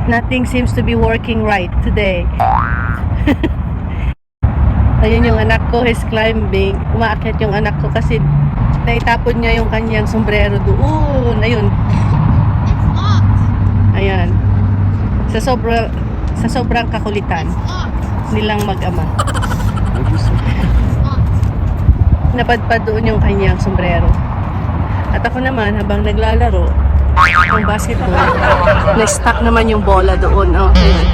Nothing seems to be working right today. Ayun yung anak ko is climbing. Umaakyat yung anak ko kasi naitapon niya yung kanyang sombrero doon. Ayun. Ayan. Sa sobrang kakulitan nilang mag-ama. Napadpad doon yung kanyang sombrero. At ako naman, habang naglalaro ng basketball, na-stuck naman yung bola doon. Oh, ayan.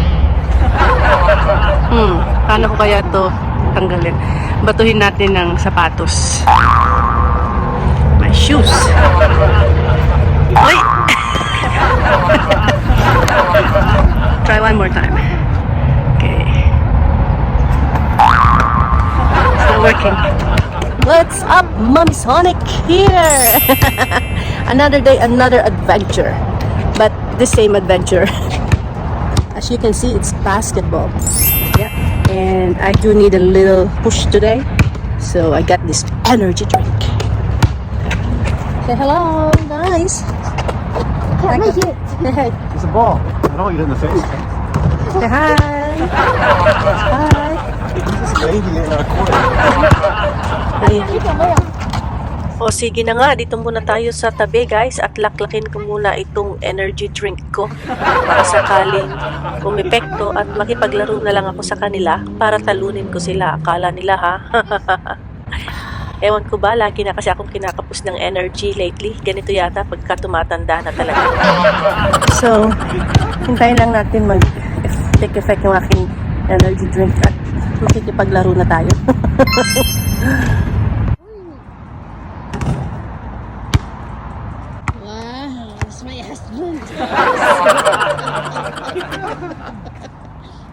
Paano ko kaya to tanggalin? Batuhin natin ng sapatos. My shoes. Oy! Try one more time. Okay. It's not working. What's up, Mommy Sonic here? Another day, another adventure. But the same adventure. As you can see, it's basketball. Yeah. And I do need a little push today. So I got this energy drink. Say hello, guys. Can't make it. Hey. It's a ball. I don't want you in the face. Say hi. Hi. This lady in our court. Ayan. O sige na nga, dito muna tayo sa tabi guys at laklakin ko muna itong energy drink ko para sakaling umepekto at makipaglaro na lang ako sa kanila para talunin ko sila. Akala nila ha. Ewan ko ba, lagi na kasi akong kinakapos ng energy lately. Ganito yata pagka tumatanda na talaga. So, hintayin lang natin mag-take effect yung aking energy drink at makikipaglaro na tayo. Wow, that's my husband.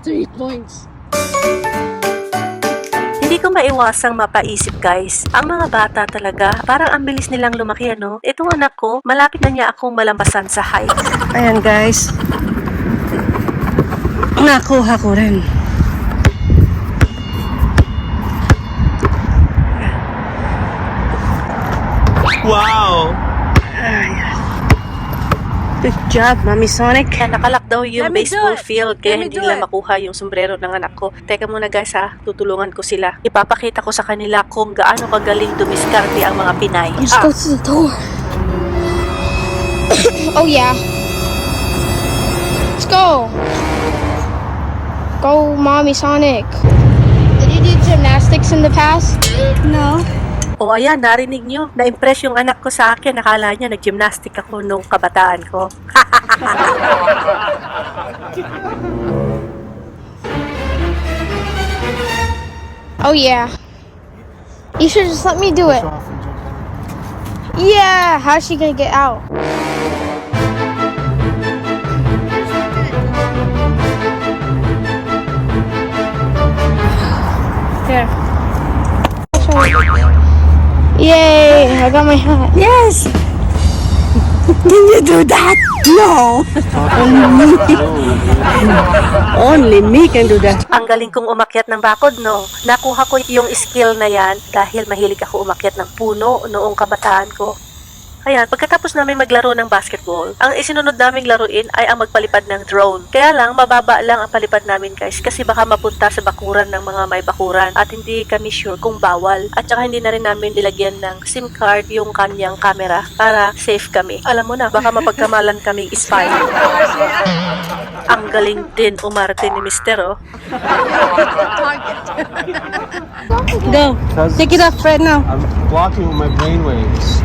3 points. Hindi ko maiwasang mapaisip guys, ang mga bata talaga, parang ang bilis nilang lumaki ano. Itong anak ko, malapit na niya akong malampasan sa height. Ayan guys, nakuha ko rin. Wow! Ayan. Good job, Mommy Sonic. Nakalak daw yung baseball field kaya hindi nila makuha yung sombrero ng anak ko. Teka muna guys ha, tutulungan ko sila. Ipapakita ko sa kanila kung gaano kagaling dumiskarte ang mga Pinay. Let's go to the door. Oh yeah. Let's go. Go, Mommy Sonic. Did you do gymnastics in the past? No. O ayan, narinig nyo. Na-impress yung anak ko sa akin. Nakala niya nag-gymnastic ako nung kabataan ko. Oh yeah. You should just let me do it. Yeah, how's she gonna get out? Here. Yay, I got my hat. Yes! Can you do that? No! Only me can do that. Ang galing kong umakyat ng bakod, no? Nakuha ko yung skill na yan dahil mahilig ako umakyat ng puno noong kabataan ko. Ayan, pagkatapos namin maglaro ng basketball, ang isinunod naming laruin ay ang magpalipad ng drone. Kaya lang, mababa lang ang palipad namin guys kasi baka mapunta sa bakuran ng mga may bakuran at hindi kami sure kung bawal. At saka hindi na rin namin nilagyan ng SIM card yung kanyang camera para safe kami. Alam mo na, baka mapagkamalan kaming spy. Ang galing din umarte ni Mister, oh. Go. Take it off right now. I'm blocking my brainwaves.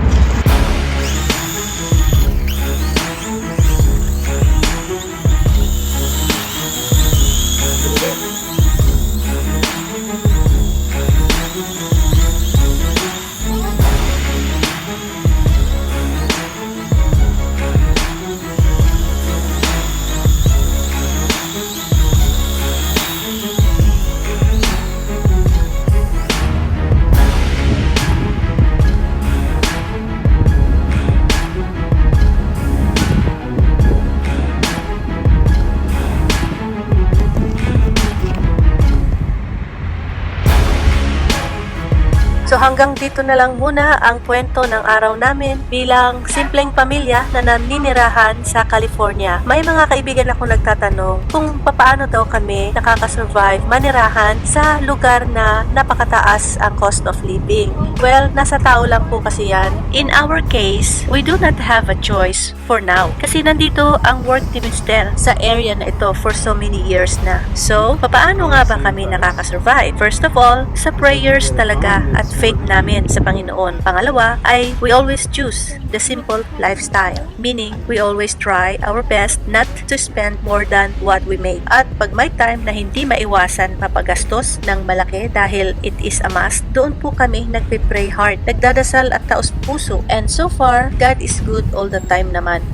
So hanggang dito na lang muna ang kwento ng araw namin bilang simpleng pamilya na naninirahan sa California. May mga kaibigan ako nagtatanong kung paano daw kami nakakasurvive manirahan sa lugar na napakataas ang cost of living. Well, nasa tao lang po kasi yan. In our case, we do not have a choice for now. Kasi nandito ang work ni Mr. sa area na ito for so many years na. So, paano nga ba kami nakakasurvive? First of all, sa prayers talaga at faith namin sa Panginoon. Pangalawa ay we always choose the simple lifestyle. Meaning, we always try our best not to spend more than what we make. At pag may time na hindi maiwasan mapagastos ng malaki dahil it is a must, doon po kami nagpe-pray hard, nagdadasal at taos puso. And so far, God is good all the time naman.